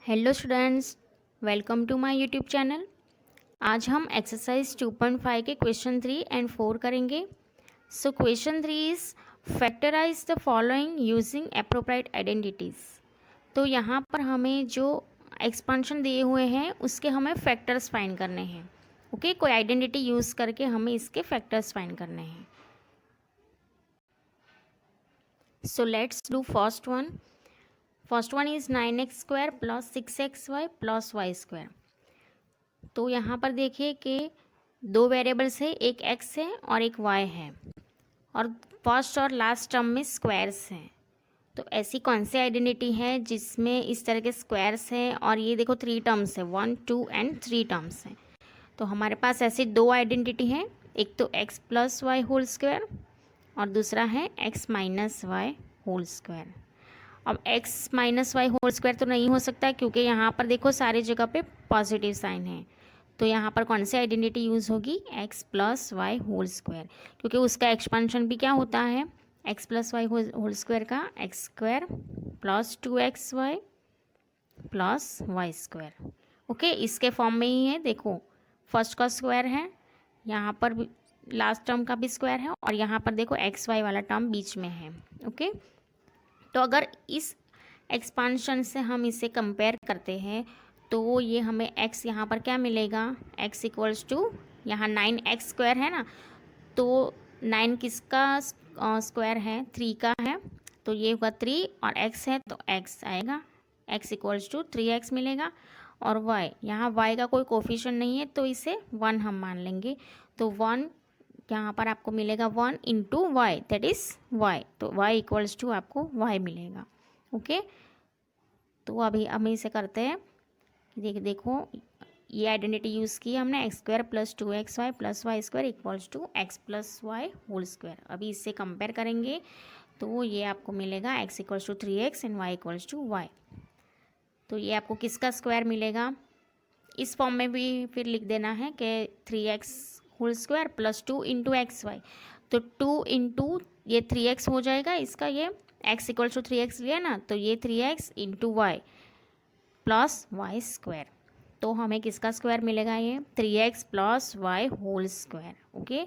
Hello students, welcome to my YouTube channel. आज हम exercise 2.5 के क्वेश्चन 3 एंड 4 करेंगे। So question 3 is factorise the following using appropriate identities. तो यहाँ पर हमें जो एक्सपांशन दिए हुए हैं उसके हमें फैक्टर्स फाइंड करने हैं। ओके, कोई आइडेंटिटी यूज़ करके हमें इसके फैक्टर्स फाइंड करने हैं। So let's do first one. First one is 9x square plus 6xy plus y square. तो यहाँ पर देखिए कि दो वेरिएबल्स है, एक x है और एक y है, और फर्स्ट और लास्ट टर्म में स्क्वायर्स हैं। तो ऐसी कौन सी आइडेंटिटी है जिसमें इस तरह के स्क्वायर्स हैं और ये देखो 3 टर्म्स है, 1 2 एंड 3 टर्म्स हैं। तो हमारे पास ऐसी दो आइडेंटिटी हैं, एक तो x plus y whole square और दूसरा है x minus y whole square. अब x minus y whole square तो नहीं हो सकता क्योंकि यहाँ पर देखो सारी जगह पे पॉजिटिव साइन है। तो यहाँ पर कौन सी आइडेंटिटी यूज़ होगी? x plus y whole square, क्योंकि उसका एक्सपांशन भी क्या होता है? x plus y whole square का x square plus 2xy plus y square. Okay, इसके फॉर्म में ही है। देखो फर्स्ट का स्क्वायर है, यहाँ पर लास्ट टर्म का भी स्क्वायर है, और यहाँ पर देखो एक्स वाई वाला टर्म बीच में है। ओके, तो अगर इस एक्सपांशन से हम इसे कंपेयर करते हैं तो ये हमें x यहाँ पर क्या मिलेगा? x इक्वल्स टू, यहाँ 9x स्क्वायर है ना, तो 9 किसका स्क्वायर है? 3 का है, तो ये होगा 3 और x है तो x आएगा, x इक्वल्स टू 3x मिलेगा। और y, यहाँ y का कोई कोफिशिएंट नहीं है तो इसे 1 हम मान लेंगे। तो 1 यहाँ पर आपको मिलेगा 1 into y, that is y, तो y इक्वल्स टू आपको y मिलेगा। ओके, तो अभी हम इसे करते हैं। देखो ये आइडेंटिटी यूज़ की हमने, x square plus 2xy plus y square equals to x plus y whole square. अभी इससे कंपेयर करेंगे तो ये आपको मिलेगा x equals to 3x and y equals to y। तो ये आपको किसका स्क्वायर मिलेगा? इस फॉर्म में भी फिर लिख देना है कि 3x whole square plus 2 into x y. तो 2 इंटू ये 3x हो जाएगा, इसका ये x इक्वल्स टू 3x लिया ना, तो ये 3x into y plus y square. तो हमें किसका स्क्वायर मिलेगा? ये 3x plus y whole square. Okay,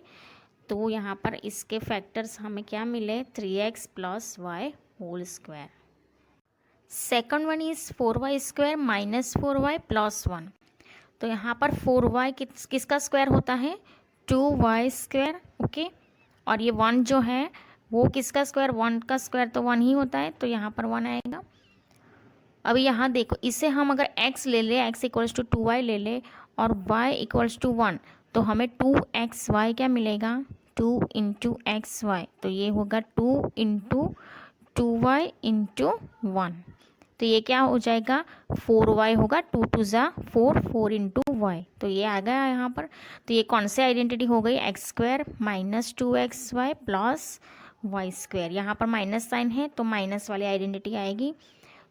तो यहाँ पर इसके फैक्टर्स हमें क्या मिले? 3x plus y whole square. Second one is 4y square minus 4y plus 1। तो यहाँ पर 4y किसका स्क्वायर होता है? 2y square. ओके, और ये 1 जो है वो किसका स्क्वायर? 1 का स्क्वायर तो 1 ही होता है, तो यहाँ पर 1 आएगा। अभी यहाँ देखो, इसे हम अगर x ले ले, x इक्वल्स टू 2y ले ले और y इक्वल्स टू 1, तो हमें 2xy क्या मिलेगा? 2 इंटू एक्स वाई, तो ये होगा 2 इंटू 2y इंटू 1। तो ये क्या हो जाएगा? 4y होगा, 2 टू ज़ा 4, 4 इंटू वाई, तो ये आ गया यहाँ पर। तो ये कौन सी आइडेंटिटी हो गई? X square minus 2xy plus y square. यहाँ पर माइनस साइन है तो माइनस वाली आइडेंटिटी आएगी।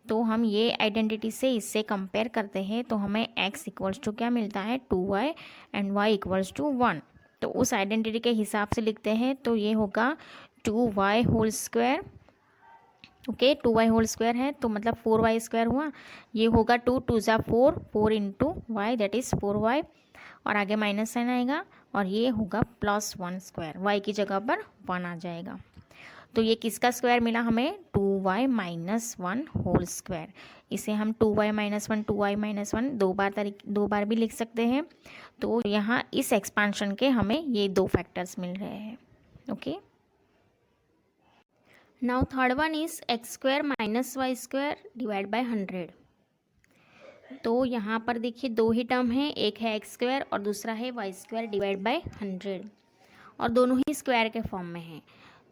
तो हम ये आइडेंटिटी से इससे कंपेयर करते हैं तो हमें x इक्वल्स टू क्या मिलता है? 2y and y equals to 1। तो उस आइडेंटिटी के हिसाब से लिखते हैं तो ये होगा 2y whole square. Okay, 2y whole square है तो मतलब 4y स्क्वायर हुआ। ये होगा 2 टू ज़ा 4, 4 into y, that is 4y, और आगे माइनस साइन आएगा, और ये होगा प्लस 1 स्क्वायर, y की जगह पर 1 आ जाएगा। तो ये किसका स्क्वायर मिला हमें? 2y minus 1 whole square. इसे हम 2y माइनस 1, 2y माइनस 1 दो बार भी लिख सकते हैं। तो यहाँ इस एक्सपांशन के हमें ये दो फैक्टर्स मिल रहे हैं। Okay, now third one is x square minus y square divide by 100। तो यहाँ पर देखिए दो ही टर्म है, एक है एक्स स्क्वायर और दूसरा है वाई स्क्वायर डिवाइड बाय 100, और दोनों ही स्क्वायर के फॉर्म में है।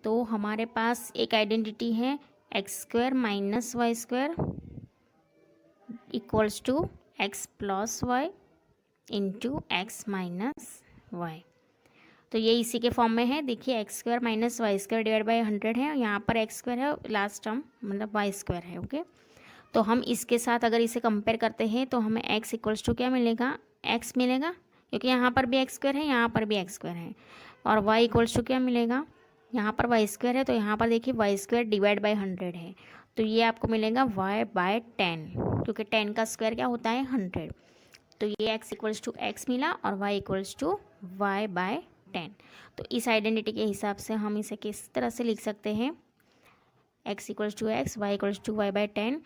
तो हमारे पास एक आइडेंटिटी है x square minus y square equals to x plus y into x minus y. तो ये इसी के फॉर्म में है। देखिए x square minus y square divide by 100 है, यहाँ पर एक्स स्क्वायर है, लास्ट टर्म मतलब वाई स्क्वायर है। ओके, तो हम इसके साथ अगर इसे कंपेयर करते हैं तो हमें x इक्वल्स टू क्या मिलेगा? x मिलेगा, क्योंकि यहाँ पर भी एक्स स्क्वायर है, यहाँ पर भी एक्स स्क्वायर है। और y इक्वल्स टू क्या मिलेगा? यहाँ पर वाई स्क्वायर है तो यहाँ पर देखिए वाई स्क्वायर डिवाइड बाई 100 है, तो ये आपको मिलेगा y/10, क्योंकि 10 का स्क्वायर क्या होता है 100। तो ये x इक्वल्स टू x मिला और y इक्वल्स टू y/10। तो इस आइडेंटिटी के हिसाब से हम इसे किस तरह से लिख सकते हैं, x equals to x, y equals to y/10।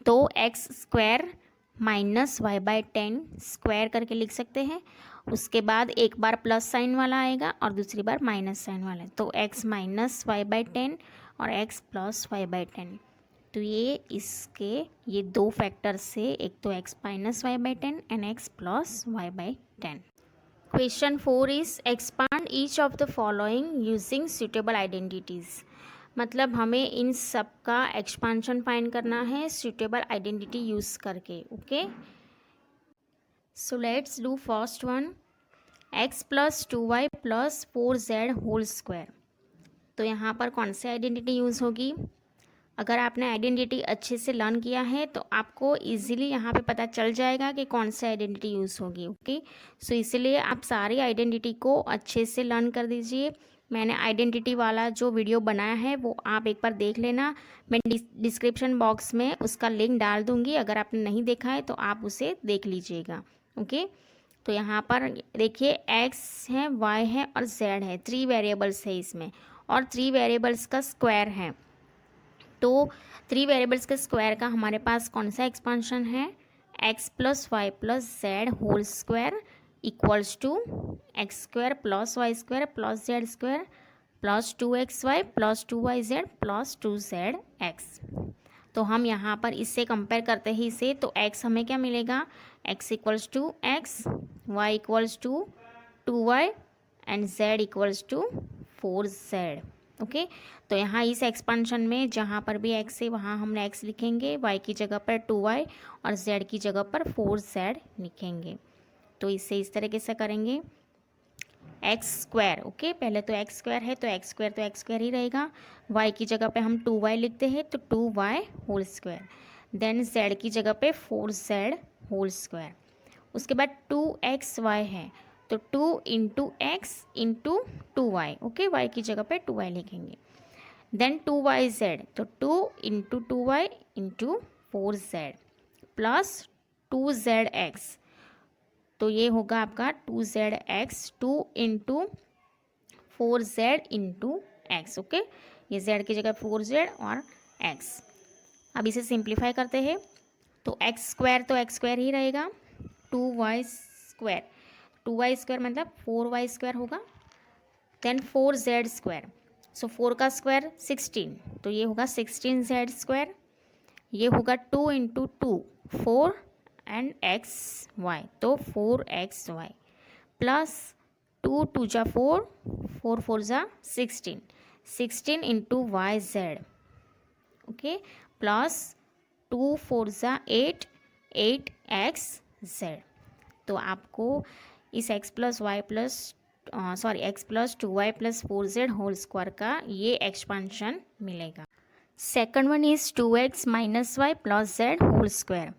तो x square minus y/10 square करके लिख सकते हैं। उसके बाद एक बार प्लस साइन वाला आएगा और दूसरी बार माइनस साइन वाला। तो x माइनस y/10 और x प्लस y/10। तो ये दो फैक्टर से, एक तो x minus y/10 and x plus y/10। Question 4 is expand each of the following using suitable identities. मतलब हमें इन सब का एक्सपांशन फाइंड करना है सुटेबल आइडेंटिटी यूज़ करके। Okay, so let's do first one, x plus 2y plus 4z whole square. तो यहाँ पर कौन सी आइडेंटिटी यूज़ होगी? अगर आपने आइडेंटिटी अच्छे से लर्न किया है तो आपको इजीली यहाँ पे पता चल जाएगा कि कौन सी आइडेंटिटी यूज़ होगी। ओके, सो इसीलिए आप सारी आइडेंटिटी को अच्छे से लर्न कर दीजिए। मैंने आइडेंटिटी वाला जो वीडियो बनाया है वो आप एक बार देख लेना। मैं डिस्क्रिप्शन बॉक्स में उसका लिंक डाल दूँगी, अगर आपने नहीं देखा है तो आप उसे देख लीजिएगा। ओके, तो यहाँ पर देखिए x है, y है और z है, 3 वेरिएबल्स है इसमें, और 3 वेरिएबल्स का स्क्वायर है। तो 3 वेरिएबल्स के स्क्वायर का हमारे पास कौन सा एक्सपांशन है? x plus y plus z whole square equals to x square plus y square plus z square plus 2xy plus 2yz plus 2zx। तो हम यहाँ पर इससे कंपेयर करते हैं इसे, तो x हमें क्या मिलेगा? x equals to x, y equals to 2y and z equals to 4z। Okay, तो यहाँ इस एक्सपांशन में जहाँ पर भी x है वहाँ हमने x लिखेंगे, y की जगह पर 2y और z की जगह पर 4z लिखेंगे। तो इसे इस तरीके से करेंगे, एक्स स्क्वायर। ओके, पहले तो एक्स स्क्वायर है तो एक्स स्क्वायर ही रहेगा। y की जगह पे हम 2y लिखते हैं तो 2y whole square, then z की जगह पे 4z होल स्क्वायर। उसके बाद 2xy है तो 2 into x into 2y। Okay, y की जगह पे 2y लिखेंगे। देन 2yz तो 2 into 2y into 4z plus 2zx। तो ये होगा आपका 2zx, 2 into 4z into x. Okay, ये z की जगह 4z और x। अब इसे सिंप्लीफाई करते हैं तो x स्क्वायर तो x स्क्वायर ही रहेगा, 2y स्क्वायर, 2y स्क्वायर मतलब 4y स्क्वायर होगा, देन 4z स्क्वायर। सो 4 का स्क्वायर 16, तो ये होगा 16z स्क्वायर। ये होगा 2 इंटू 2 4 एंड एक्स वाई, तो 4xy प्लस 2 2 जा 4, 4 4 जा 16, 16 into y z. Okay, plus 2 4 जा 8, 8xz। तो आपको इस x plus y plus x plus 2y plus 4z whole square का ये एक्सपांशन मिलेगा। Second one is 2x minus y plus z whole square.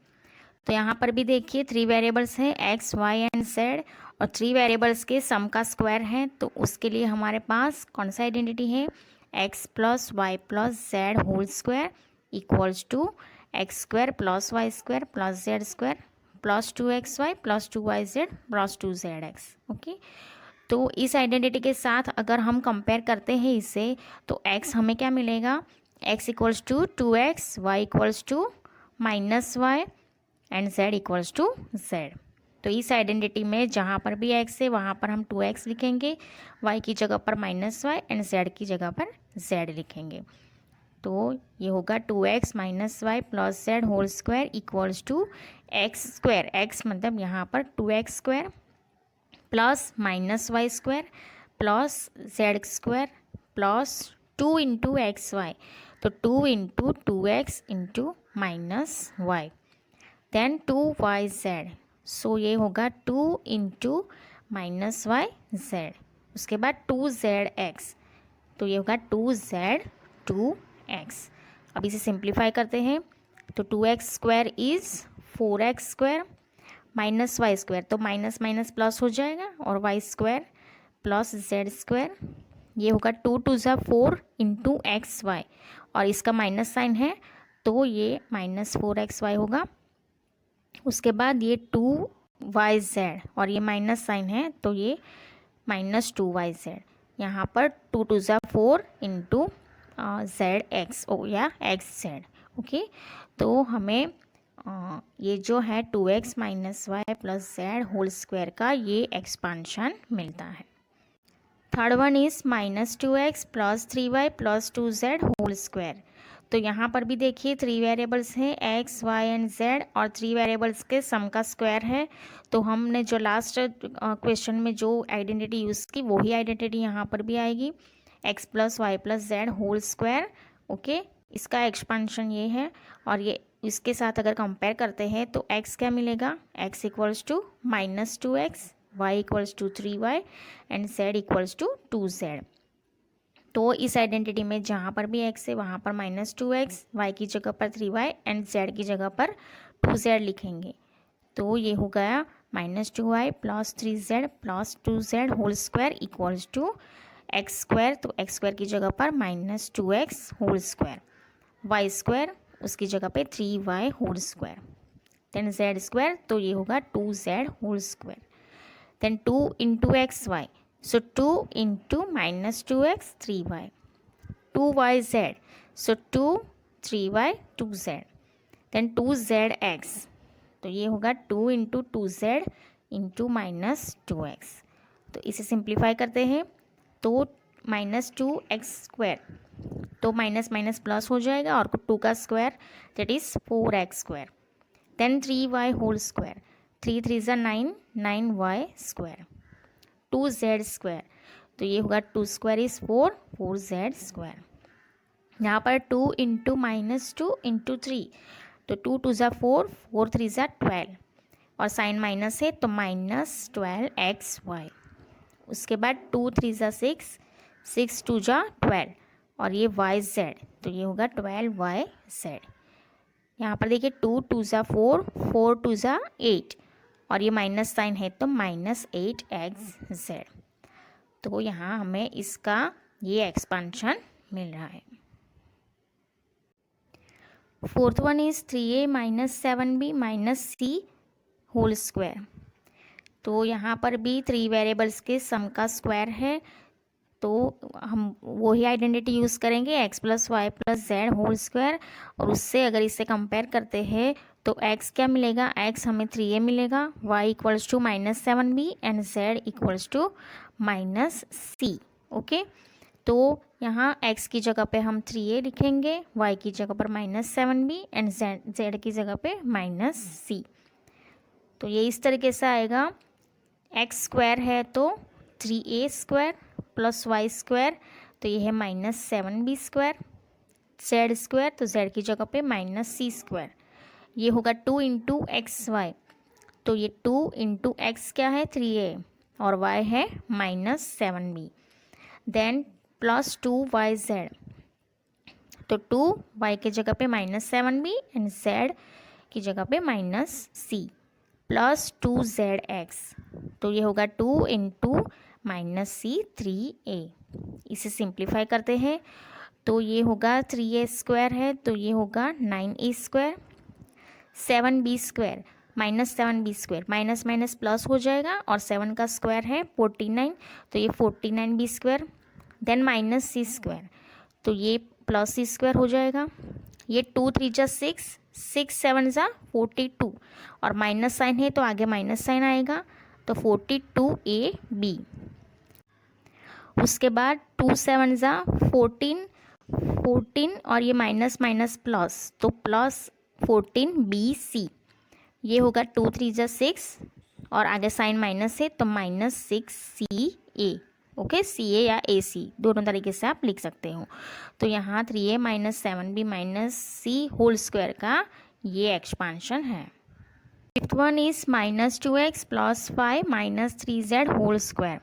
तो यहाँ पर भी देखिए 3 वेरिएबल्स हैं x, y एंड z, और 3 वेरिएबल्स के सम का स्क्वायर है। तो उसके लिए हमारे पास कौन सा आइडेंटिटी है? x plus y plus z whole square equals to x square plus y square plus z square plus 2xy plus 2yz plus 2zx। Okay, तो इस आइडेंटिटी के साथ अगर हम कंपेयर करते हैं इसे, तो x हमें क्या मिलेगा? x equals to 2x, y equals to minus y and z equals to z। तो इस आइडेंटिटी में जहाँ पर भी x है वहाँ पर हम 2x लिखेंगे, y की जगह पर माइनस वाई एंड z की जगह पर z लिखेंगे। तो ये होगा 2x minus y plus z whole square equals to x square, x मतलब यहाँ पर 2x square plus minus y square plus z square plus 2 into x y, तो 2 into 2x into minus y, then 2yz। So ये होगा 2 into minus Y Z. उसके बाद 2zx, तो ये होगा 2z 2x। अब इसे सिंप्लीफाई करते हैं तो 2x square is 4x square minus y square, तो माइनस माइनस प्लस हो जाएगा, और y square plus z square ये होगा 2 टू ज़ा 4 इंटू एक्स वाई, और इसका माइनस साइन है तो ये -4xy होगा। उसके बाद ये 2yz, और ये माइनस साइन है तो ये -2yz। यहाँ पर 2 टू ज़ा 4 इंटू zx ओ या xz। ओके, तो हमें ये जो है 2x minus y plus z whole square का ये एक्सपांशन मिलता है। Third one is -2x plus 3y plus 2z whole square. तो यहाँ पर भी देखिए 3 वेरिएबल्स हैं x, y एंड z, और 3 वेरिएबल्स के सम का स्क्वायर है। तो हमने जो लास्ट क्वेश्चन में जो आइडेंटिटी यूज़ की वही आइडेंटिटी यहाँ पर भी आएगी, x plus y plus z whole square. Okay, इसका एक्सपांशन ये है, और ये इसके साथ अगर कंपेयर करते हैं तो x क्या मिलेगा, x equals to -2x, y equals to 3y and z equals to 2z। तो इस आइडेंटिटी में जहाँ पर भी x है वहाँ पर -2x, y की जगह पर 3y एंड z की जगह पर 2z लिखेंगे। तो ये हो गया -2y plus 3z plus 2z whole square equals to x square. तो एक्स स्क्वायर की जगह पर -2x whole square, Y square उसकी जगह पे 3y whole square, then z square, तो ये होगा 2z whole square, then 2 into x y, so 2 into -2x 3y, 2yz, so 2 3y 2z, then 2zx, तो ये होगा 2 इंटू 2z इंटू -2x। तो इसे सिंप्लीफाई करते हैं तो -2x स्क्वायर, तो माइनस माइनस प्लस हो जाएगा, और 2 का square that is 4x square, then 3y whole square, 3 3 ज़ा 9, 9y स्क्वायर, 2z स्क्वायर, तो ये होगा 2 स्क्वायर इज 4, 4z स्क्वायर। यहाँ पर 2 इंटू -2 इंटू 3, तो 2 2 ज़ा 4, 4 3 ज़ा 12, और साइन माइनस है तो -12xy। उसके बाद 2 3 ज़ा 6, 6 2 ज़ा 12, और ये yz, तो ये होगा 12yz। यहाँ पर देखिए 2 2 ज़ा 4, 4 2 ज़ा 8, और ये माइनस साइन है तो -8xz। तो यहाँ हमें इसका ये एक्सपांशन मिल रहा है। Fourth one is 3a minus 7b minus c whole square. तो यहाँ पर भी 3 वेरिएबल्स के सम का स्क्वायर है, तो हम वही आइडेंटिटी यूज़ करेंगे x plus y plus z whole square, और उससे अगर इसे कंपेयर करते हैं तो x क्या मिलेगा, x हमें 3a मिलेगा, y equals to -7b and z equals to -c। Okay, तो यहाँ x की जगह पे हम 3a लिखेंगे, y की जगह पर -7b एंड z की जगह पे -c। तो ये इस तरीके से आएगा, x स्क्वायर है तो 3a square plus y square, तो ये है -7b स्क्वायर, जेड स्क्वायर, तो z की जगह पे -c स्क्वायर, ये होगा 2 इंटू एक्स वाई, तो ये 2 इंटू एक्स क्या है 3a, और y है -7b, देन प्लस 2yz, तो 2y की जगह पे -7b एंड z की जगह पे -c, प्लस 2zx, तो ये होगा 2 इंटू -c 3a। इसे सिंप्लीफाई करते हैं तो ये होगा 3a स्क्वायर है तो ये होगा 9a square, 7b square -7b square, minus minus plus हो जाएगा, और 7 का स्क्वायर है 49, तो ये 49b square, then -c square, तो ये +c स्क्वायर हो जाएगा, ये 2 3 जा 6, 6 7 जा 42, और माइनस साइन है तो आगे माइनस साइन आएगा, तो 42ab। उसके बाद 2 7 जा 14, 14 और ये माइनस माइनस प्लस, तो प्लस 14bc, ये होगा 2 3 जा 6, और आगे साइन माइनस है तो -6ca। ओके, ca या ac दोनों तरीके से आप लिख सकते हो। तो यहाँ 3a -7b -c whole square का ये एक्सपांशन है। Fifth one is -2x plus 5 -3z whole square.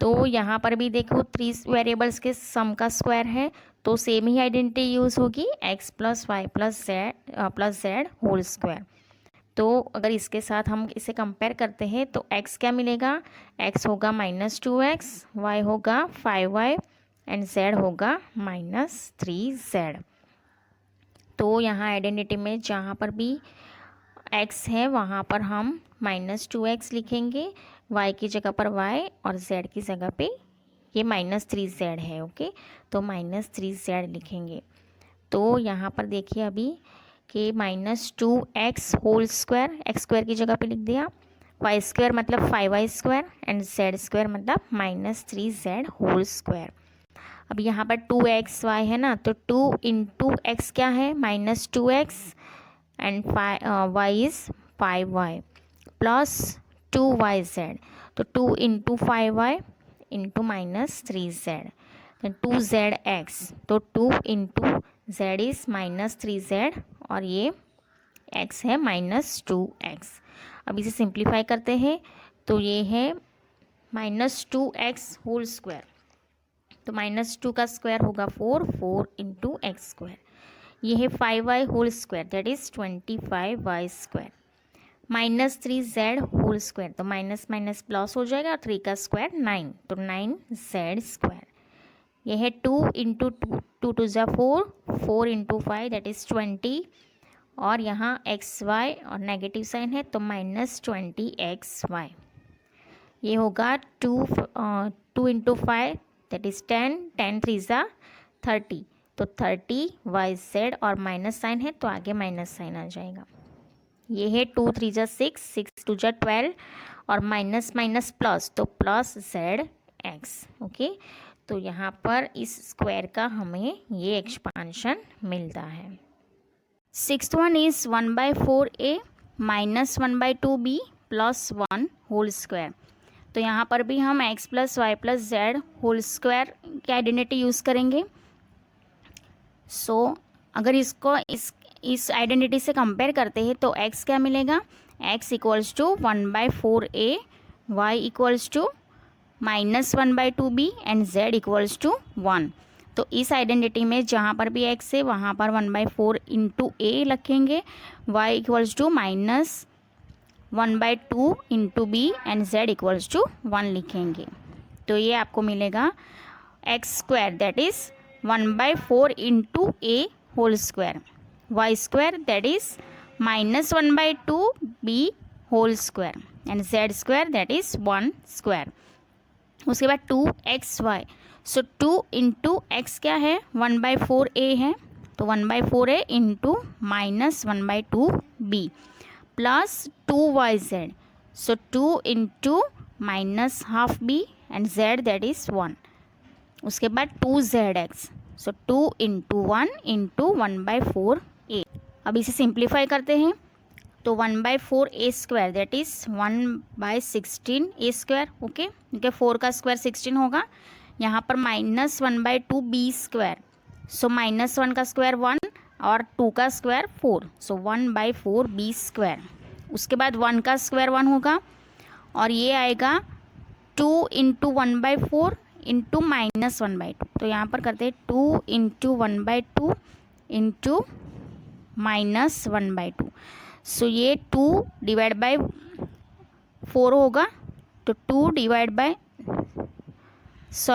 तो यहाँ पर भी देखो 3 वेरिएबल्स के सम का स्क्वायर है, तो सेम ही आइडेंटिटी यूज़ होगी, x plus y plus z whole square. तो अगर इसके साथ हम इसे कंपेयर करते हैं तो x क्या मिलेगा, x होगा -2x, y होगा 5y एंड z होगा -3z। तो यहाँ आइडेंटिटी में जहाँ पर भी x है वहाँ पर हम -2x लिखेंगे, y की जगह पर y और z की जगह पे ये -3z है। ओके, तो -3z लिखेंगे। तो यहाँ पर देखिए अभी कि -2x whole square, x square की जगह पे लिख दिया, वाई स्क्वायर मतलब 5y square and Z square मतलब -3z होल स्क्वायर। अब यहाँ पर 2xy है ना, तो 2 इंटू एक्स क्या है -2x and y is 5y plus 2yz, तो 2 into 5y into -3z, 2zx, तो 2 इंटू z इज़ -3z और ये x है -2x। अब इसे सिंप्लीफाई करते हैं तो ये है -2x होल स्क्वायर, तो -2 का स्क्वायर होगा 4, 4 इंटू एक्स स्क्वायर। ये है 5y whole square that is 25y square, -3z whole square, तो माइनस माइनस प्लस हो जाएगा, और 3 का स्क्वायर 9, तो 9z स्क्वायर। यह है 2 इंटू 2 टू ज़ा 4, 4 इंटू 5 दैट इज़ 20, और यहाँ xy और नेगेटिव साइन है तो -20xy। ये होगा 2 इंटू 5 दैट इज़ 10, 10 3 ज़ा 30, तो 30yz और माइनस साइन है तो आगे माइनस साइन आ जाएगा। ये है 2 3 ज़ा 6, 6 2 ज़ा 12 और माइनस माइनस प्लस, तो प्लस zx। ओके, तो यहाँ पर इस स्क्वायर का हमें ये एक्सपांशन मिलता है। 6th one is 1/4a minus 1/2b plus 1 whole square. तो यहाँ पर भी हम x plus y plus z whole square की आइडेंटिटी यूज़ करेंगे। सो अगर इसको इस आइडेंटिटी से कंपेयर करते हैं तो x क्या मिलेगा, x equals to 1/4a, y equals to -1/2b and z equals to 1। तो इस आइडेंटिटी में जहाँ पर भी x है वहाँ पर 1/4 इंटू a रखेंगे, y equals to -1/2 into b and z equals to 1 लिखेंगे। तो ये आपको मिलेगा x square that is 1/4 into a whole square, y square that is -1/2 b whole square and z square that is 1 square. उसके बाद 2xy, सो 2 into x क्या है 1/4a है, तो 1/4a into -1/2b plus 2yz, so 2 into -12b and z that is 1। उसके बाद 2zx, सो 2 into 1 into 1/4a। अब इसे सिंप्लीफाई करते हैं तो 1/4a square that is 1/16a square. Okay, क्योंकि 4 का स्क्वायर 16 होगा। यहाँ पर -1/2b स्क्वायर, सो -1 का स्क्वायर 1 और 2 का स्क्वायर 4, सो 1/4b स्क्वायर। उसके बाद 1 का स्क्वायर 1 होगा और ये आएगा 2 इंटू 1/4 इंटू -1/2, तो यहाँ पर करते हैं 2 इंटू 1/2 इंटू -1/2, सो ये 2 डिवाइड बाय 4 होगा, तो 2 डिवाइड बाय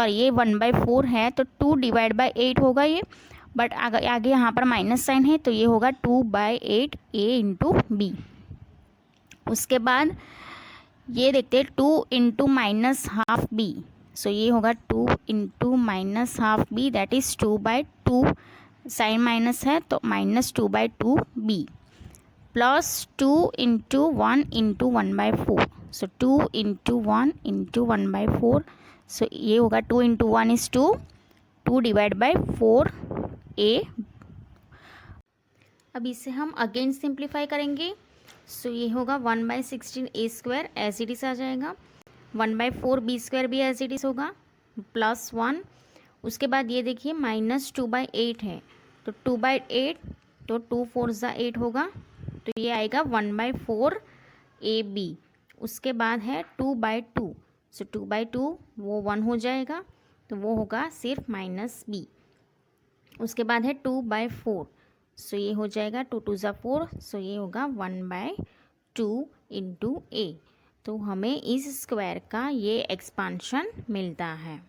ये 1/4 है तो 2 डिवाइड बाय 8 होगा ये, बट आगे यहाँ पर माइनस साइन है तो ये होगा 2/8 a इंटू बी। उसके बाद ये देखते हैं 2 इंटू -12b, सो ये होगा 2 into -12b that is 2/2, sign minus है तो -2/2b plus 2 into 1 into 1/4, so 2 into 1 into 1/4, so ये होगा 2 into 1 is 2, 2 divide by 4a। अब इसे हम अगेन सिंप्लीफाई करेंगे, सो ये होगा 1/16a square as it is आ जाएगा, 1/4b स्क्वायर भी एज इट इज़ होगा प्लस 1। उसके बाद ये देखिए -2/8 है तो 2/8, तो 2 4 ज़ा 8 होगा, तो ये आएगा 1/4ab। उसके बाद है 2/2, सो 2/2 वो 1 हो जाएगा तो वो होगा सिर्फ -b। उसके बाद है 2/4, सो ये हो जाएगा 2 2 ज़ा 4, सो ये होगा 1/4 2 इंटू ए। तो हमें इस स्क्वायर का ये एक्सपांशन मिलता है।